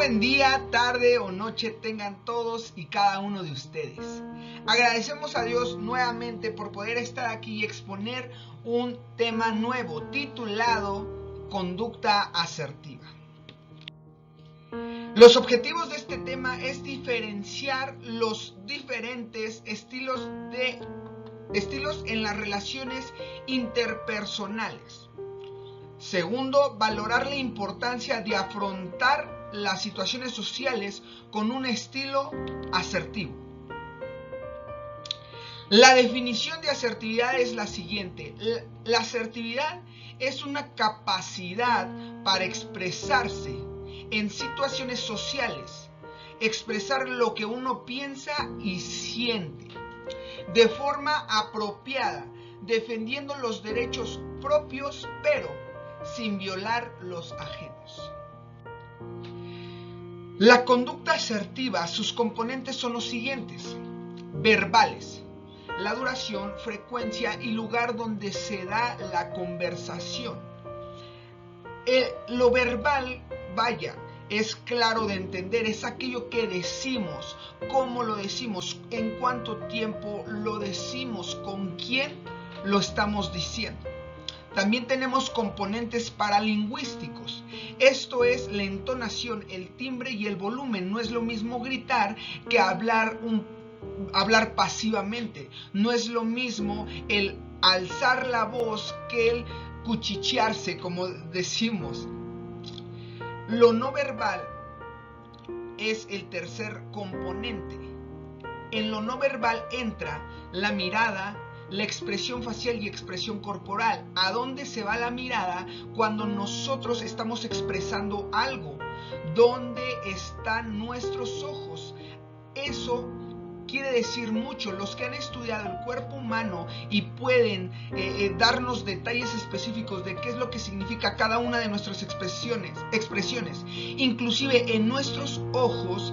buen día, tarde o noche tengan todos y cada uno de ustedes. Agradecemos a Dios nuevamente por poder estar aquí y exponer un tema nuevo titulado Conducta Asertiva. Los objetivos de este tema es diferenciar los diferentes estilos en las relaciones interpersonales. Segundo, valorar la importancia de afrontar las situaciones sociales con un estilo asertivo. La definición de asertividad es la siguiente. La asertividad es una capacidad para expresarse en situaciones sociales, expresar lo que uno piensa y siente de forma apropiada, defendiendo los derechos propios, pero sin violar los ajenos. La conducta asertiva, sus componentes son los siguientes: verbales, la duración, frecuencia y lugar donde se da la conversación. Lo verbal, es claro de entender, es aquello que decimos, cómo lo decimos, en cuánto tiempo lo decimos, con quién lo estamos diciendo. También tenemos componentes paralingüísticos. Esto es la entonación, el timbre y el volumen. No es lo mismo gritar que hablar pasivamente. No es lo mismo el alzar la voz que el cuchichearse, como decimos. Lo no verbal es el tercer componente. En lo no verbal entra la mirada, la expresión facial y expresión corporal. ¿A dónde se va la mirada cuando nosotros estamos expresando algo? ¿Dónde están nuestros ojos? Eso quiere decir mucho. Los que han estudiado el cuerpo humano y pueden darnos detalles específicos de qué es lo que significa cada una de nuestras expresiones, inclusive en nuestros ojos,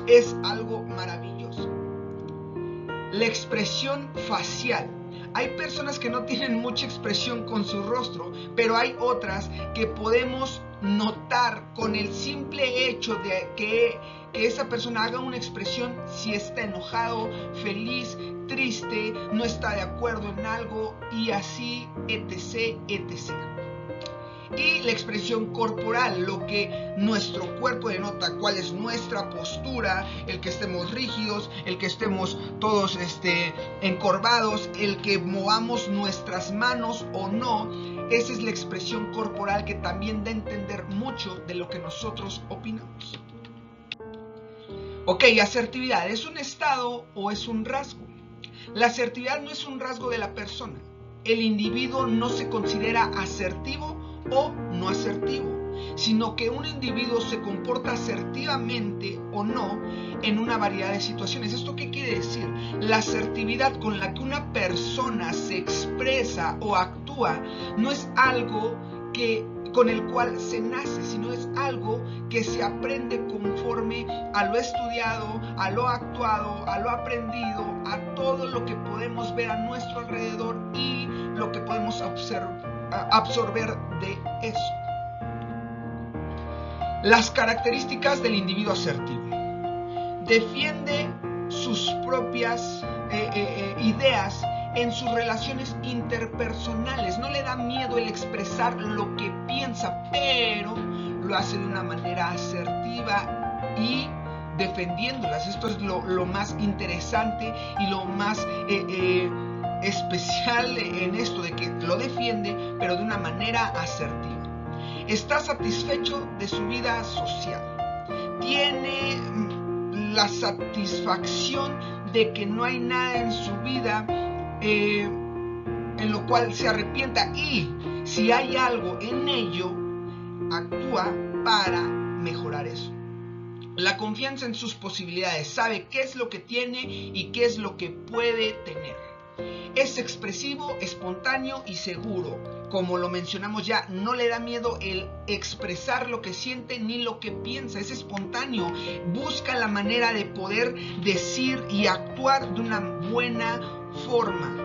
es algo maravilloso. La expresión facial. Hay personas que no tienen mucha expresión con su rostro, pero hay otras que podemos notar con el simple hecho de que esa persona haga una expresión, si está enojado, feliz, triste, no está de acuerdo en algo y así, etc. Y la expresión corporal, lo que nuestro cuerpo denota, cuál es nuestra postura, el que estemos rígidos, el que estemos todos encorvados, el que movamos nuestras manos o no. Esa es la expresión corporal que también da a entender mucho de lo que nosotros opinamos. Ok, asertividad, ¿es un estado o es un rasgo? La asertividad no es un rasgo de la persona. El individuo no se considera asertivo o no asertivo, sino que un individuo se comporta asertivamente o no en una variedad de situaciones. ¿Esto qué quiere decir? La asertividad con la que una persona se expresa o actúa no es algo con el cual se nace, sino es algo que se aprende conforme a lo estudiado, a lo actuado, a lo aprendido, a todo lo que podemos ver a nuestro alrededor y lo que podemos absorber de eso. Las características del individuo asertivo. Defiende sus propias ideas en sus relaciones interpersonales. No le da miedo el expresar lo que piensa, pero lo hace de una manera asertiva y defendiéndolas. Esto es lo más interesante y lo más especial en esto, de que lo defiende, pero de una manera asertiva. Está satisfecho de su vida social. Tiene la satisfacción de que no hay nada en su vida en lo cual se arrepienta, y si hay algo en ello, actúa para mejorar eso. La confianza en sus posibilidades, sabe qué es lo que tiene y qué es lo que puede tener. Es expresivo, espontáneo y seguro. Como lo mencionamos ya, no le da miedo el expresar lo que siente ni lo que piensa. Es espontáneo, busca la manera de poder decir y actuar de una buena forma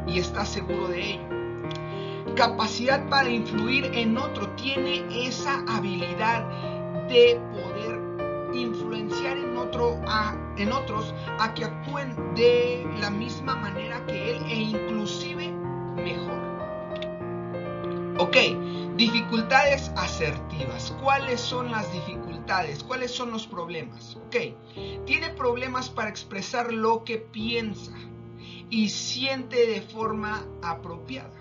y está seguro de ello. Capacidad para influir en otro, tiene esa habilidad de poder en otros a que actúen de la misma manera que él e inclusive mejor. Ok, dificultades asertivas. ¿Cuáles son las dificultades? ¿Cuáles son los problemas? Ok, tiene problemas para expresar lo que piensa y siente de forma apropiada,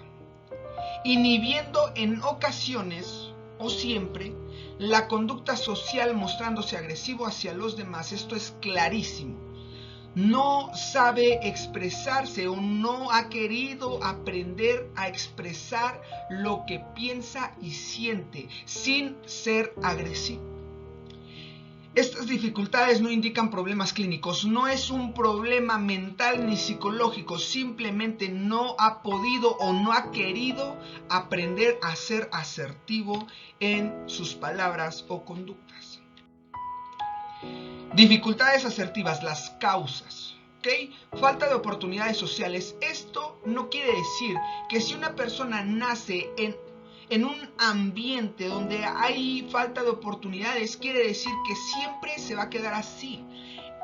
inhibiendo en ocasiones o siempre la conducta social, mostrándose agresivo hacia los demás. Esto es clarísimo. No sabe expresarse o no ha querido aprender a expresar lo que piensa y siente sin ser agresivo. Estas dificultades no indican problemas clínicos, no es un problema mental ni psicológico, simplemente no ha podido o no ha querido aprender a ser asertivo en sus palabras o conductas. Dificultades asertivas, las causas. ¿Okay? Falta de oportunidades sociales. Esto no quiere decir que si una persona nace en un ambiente donde hay falta de oportunidades, quiere decir que siempre se va a quedar así.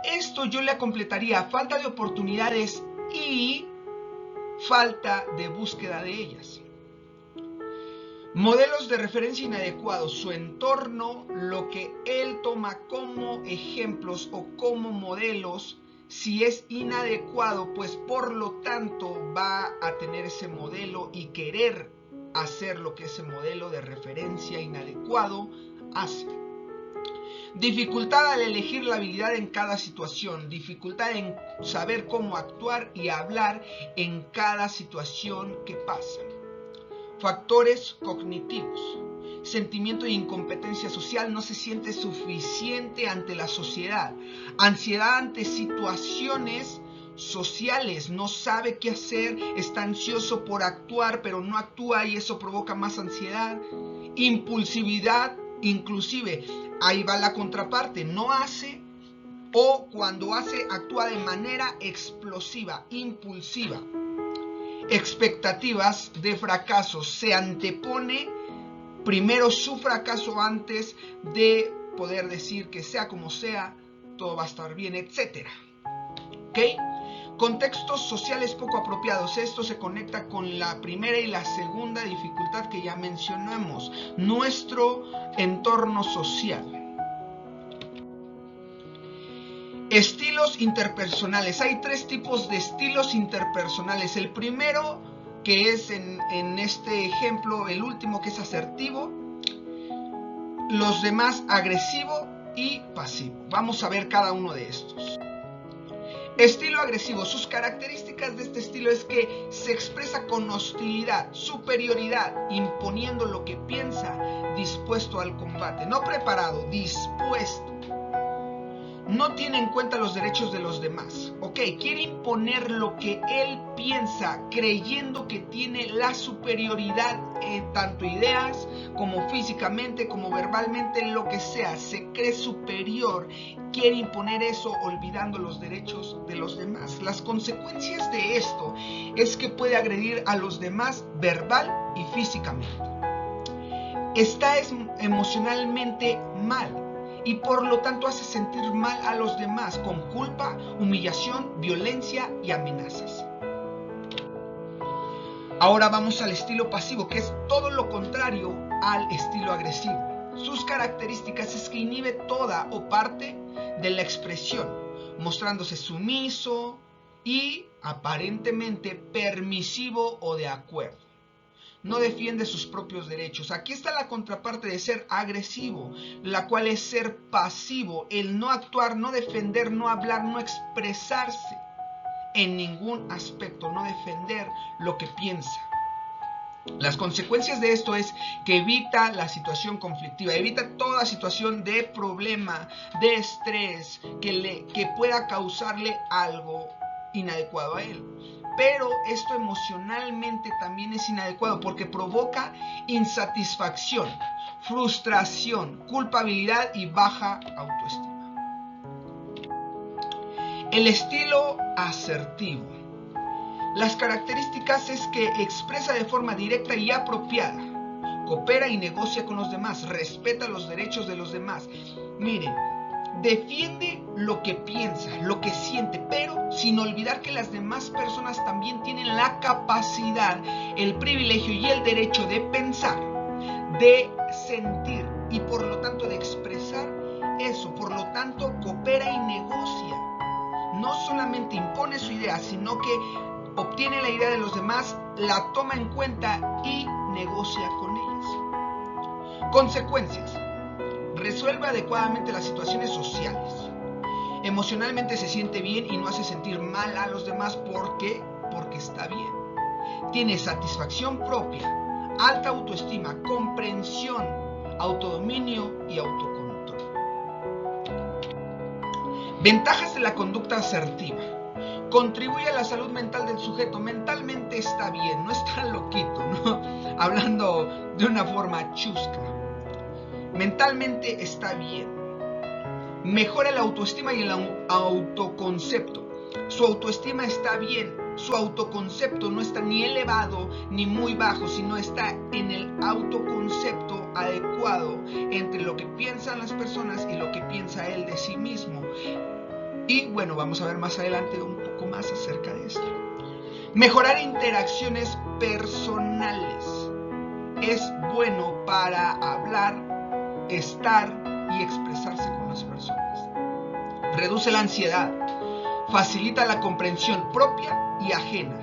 Esto yo le completaría falta de oportunidades y falta de búsqueda de ellas. Modelos de referencia inadecuados, su entorno, lo que él toma como ejemplos o como modelos, si es inadecuado, pues por lo tanto va a tener ese modelo y querer hacer lo que ese modelo de referencia inadecuado hace. Dificultad al elegir la habilidad en cada situación, dificultad en saber cómo actuar y hablar en cada situación que pasa. Factores cognitivos, sentimiento de incompetencia social, no se siente suficiente ante la sociedad, ansiedad ante situaciones sociales, no sabe qué hacer, está ansioso por actuar pero no actúa y eso provoca más ansiedad. Impulsividad, inclusive, ahí va la contraparte, no hace o cuando hace actúa de manera explosiva, impulsiva. Expectativas de fracaso, se antepone primero su fracaso antes de poder decir que sea como sea, todo va a estar bien, etc. ¿Ok? Contextos sociales poco apropiados. Esto se conecta con la primera y la segunda dificultad que ya mencionamos. Nuestro entorno social. Estilos interpersonales. Hay 3 tipos de estilos interpersonales. El primero, que es en este ejemplo, el último, que es asertivo. Los demás, agresivo y pasivo. Vamos a ver cada uno de estos. Estilo agresivo. Sus características de este estilo es que se expresa con hostilidad, superioridad, imponiendo lo que piensa, dispuesto al combate. No preparado, dispuesto. No tiene en cuenta los derechos de los demás. Ok, quiere imponer lo que él piensa, creyendo que tiene la superioridad en tanto ideas como físicamente, como verbalmente, lo que sea. Se cree superior, quiere imponer eso olvidando los derechos de los demás. Las consecuencias de esto es que puede agredir a los demás verbal y físicamente. Está emocionalmente mal y por lo tanto hace sentir mal a los demás con culpa, humillación, violencia y amenazas. Ahora vamos al estilo pasivo, que es todo lo contrario al estilo agresivo. Sus características es que inhibe toda o parte de la expresión, mostrándose sumiso y aparentemente permisivo o de acuerdo. No defiende sus propios derechos. Aquí está la contraparte de ser agresivo, la cual es ser pasivo, el no actuar, no defender, no hablar, no expresarse en ningún aspecto, no defender lo que piensa. Las consecuencias de esto es que evita la situación conflictiva, evita toda situación de problema, de estrés, que pueda causarle algo inadecuado a él. Pero esto emocionalmente también es inadecuado porque provoca insatisfacción, frustración, culpabilidad y baja autoestima. El estilo asertivo. Las características es que expresa de forma directa y apropiada, coopera y negocia con los demás, respeta los derechos de los demás. Miren, Defiende lo que piensa, lo que siente, pero sin olvidar que las demás personas también tienen la capacidad, el privilegio y el derecho de pensar, de sentir y por lo tanto de expresar eso. Por lo tanto, coopera y negocia. No solamente impone su idea, sino que obtiene la idea de los demás, la toma en cuenta y negocia con ellas. Consecuencias. Resuelve adecuadamente las situaciones sociales. Emocionalmente se siente bien y no hace sentir mal a los demás porque está bien. Tiene satisfacción propia, alta autoestima, comprensión, autodominio y autocontrol. Ventajas de la conducta asertiva. Contribuye a la salud mental del sujeto. Mentalmente está bien, no está loquito, ¿no? Hablando de una forma chusca. Mentalmente está bien. Mejora la autoestima y el autoconcepto. Su autoestima está bien. Su autoconcepto no está ni elevado ni muy bajo, sino está en el autoconcepto adecuado entre lo que piensan las personas y lo que piensa él de sí mismo. Y bueno, vamos a ver más adelante un poco más acerca de esto. Mejorar interacciones personales. Es bueno para hablar, estar y expresarse con las personas. Reduce la ansiedad. Facilita la comprensión propia y ajena.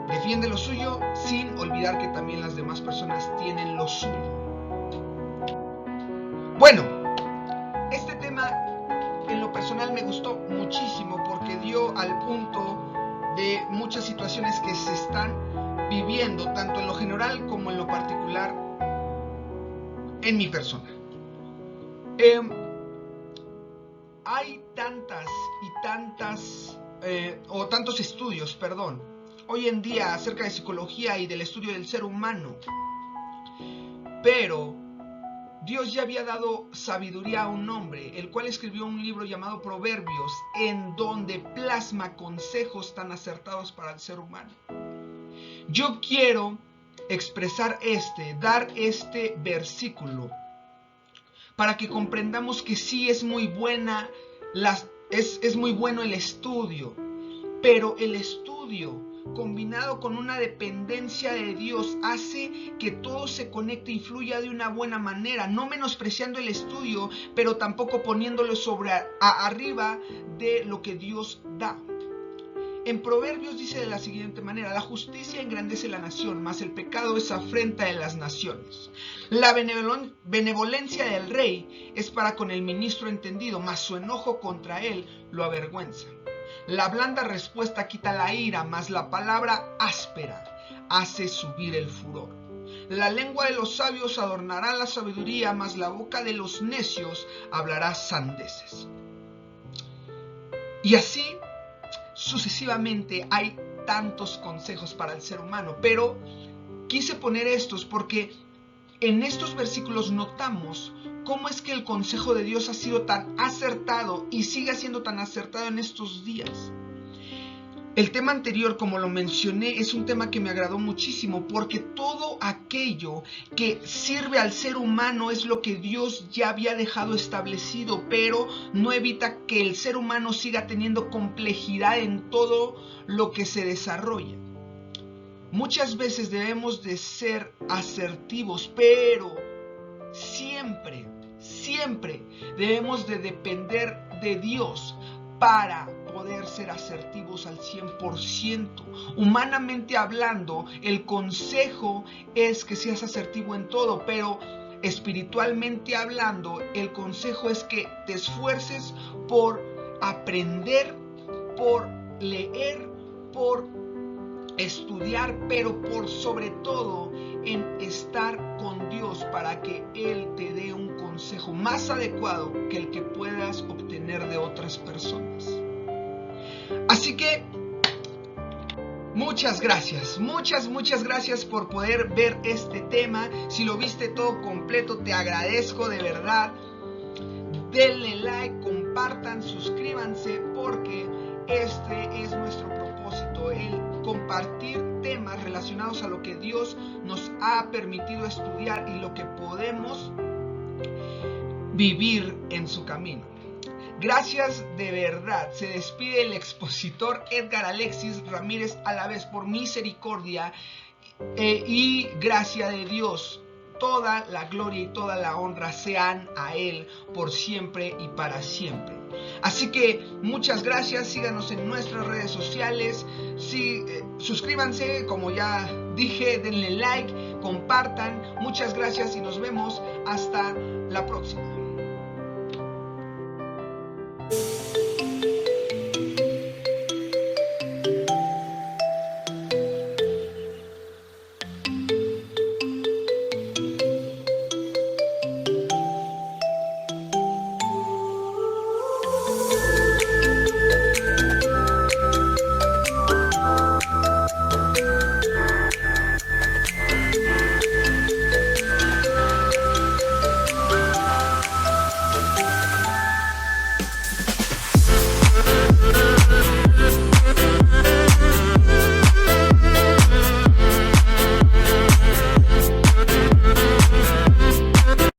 Defiende lo suyo sin olvidar que también las demás personas tienen lo suyo. Bueno, este tema en lo personal me gustó muchísimo porque dio al punto de muchas situaciones que se están viviendo, tanto en lo general como en lo particular en mi persona. Hay tantos estudios, hoy en día acerca de psicología y del estudio del ser humano, pero Dios ya había dado sabiduría a un hombre, el cual escribió un libro llamado Proverbios, en donde plasma consejos tan acertados para el ser humano. Yo quiero dar este versículo para que comprendamos que sí es muy buena, es muy bueno el estudio, pero el estudio combinado con una dependencia de Dios hace que todo se conecte y fluya de una buena manera, no menospreciando el estudio, pero tampoco poniéndolo arriba de lo que Dios da. En Proverbios dice de la siguiente manera: la justicia engrandece la nación, mas el pecado es afrenta de las naciones. La benevolencia del rey es para con el ministro entendido, mas su enojo contra él lo avergüenza. La blanda respuesta quita la ira, mas la palabra áspera hace subir el furor. La lengua de los sabios adornará la sabiduría, mas la boca de los necios hablará sandeces. Y así sucesivamente hay tantos consejos para el ser humano, pero quise poner estos porque en estos versículos notamos cómo es que el consejo de Dios ha sido tan acertado y sigue siendo tan acertado en estos días. El tema anterior, como lo mencioné, es un tema que me agradó muchísimo porque todo aquello que sirve al ser humano es lo que Dios ya había dejado establecido, pero no evita que el ser humano siga teniendo complejidad en todo lo que se desarrolla. Muchas veces debemos de ser asertivos, pero siempre debemos de depender de Dios para poder ser asertivos al 100%. Humanamente hablando, el consejo es que seas asertivo en todo, pero espiritualmente hablando, el consejo es que te esfuerces por aprender, por leer, por estudiar, pero por sobre todo en estar con Dios para que Él te dé un consejo más adecuado que el que puedas obtener de otras personas. Así que muchas gracias por poder ver este tema. Si lo viste todo completo, te agradezco de verdad. Denle like, compartan, suscríbanse, porque este es nuestro propósito, el compartir temas relacionados a lo que Dios nos ha permitido estudiar y lo que podemos vivir en su camino. Gracias de verdad. Se despide el expositor Edgar Alexis Ramírez Alavés por misericordia y gracia de Dios. Toda la gloria y toda la honra sean a Él por siempre y para siempre. Así que muchas gracias, síganos en nuestras redes sociales, suscríbanse, como ya dije, denle like, compartan. Muchas gracias y nos vemos hasta la próxima.